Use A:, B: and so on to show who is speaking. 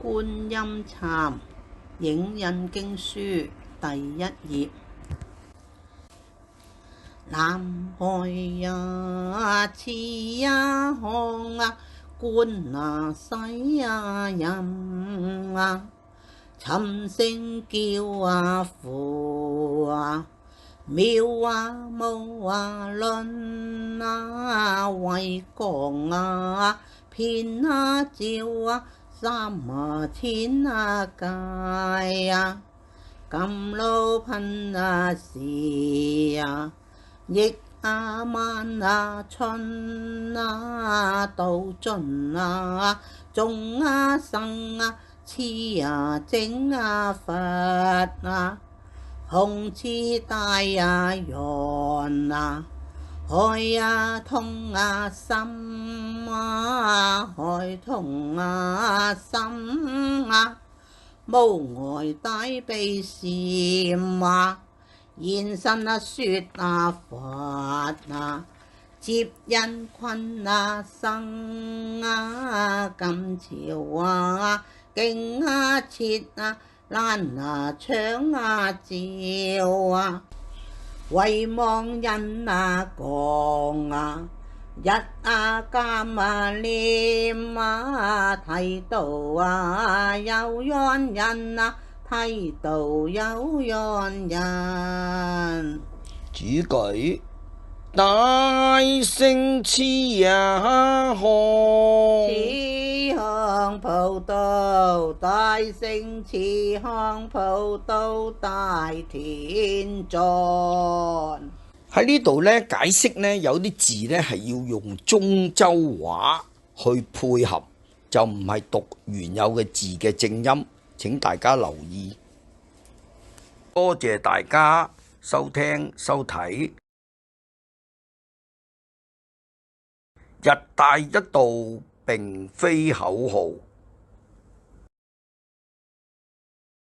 A: 觀音懺影印經書第1頁。南海呀，似呀康啊，觀那西呀音啊，尋聲叫啊呼啊，妙啊無啊論啊，慧光啊遍啊照啊，三啊天啊界啊，甘露噴啊時啊，億啊萬啊春啊，度盡啊眾啊生啊，慈啊淨啊佛啊，弘持大啊願啊，開啊通啊心啊，開通啊心啊，無礙大悲禪啊，現身啊說啊法啊，接引群啊生啊，今朝啊經啊切啊難啊長啊照啊，為亡人啊講啊，日啊監啊念啊，剃度啊有緣人啊，剃度有緣人。
B: 主句大聖慈呀康，
A: 慈航普渡，大聖慈航普渡大天尊。
B: 喺呢度咧解釋咧有啲字咧係要用中州話去配合，就唔係讀原有嘅字嘅正音，請大家留意。多謝大家收聽收睇。一帶一路並非口號。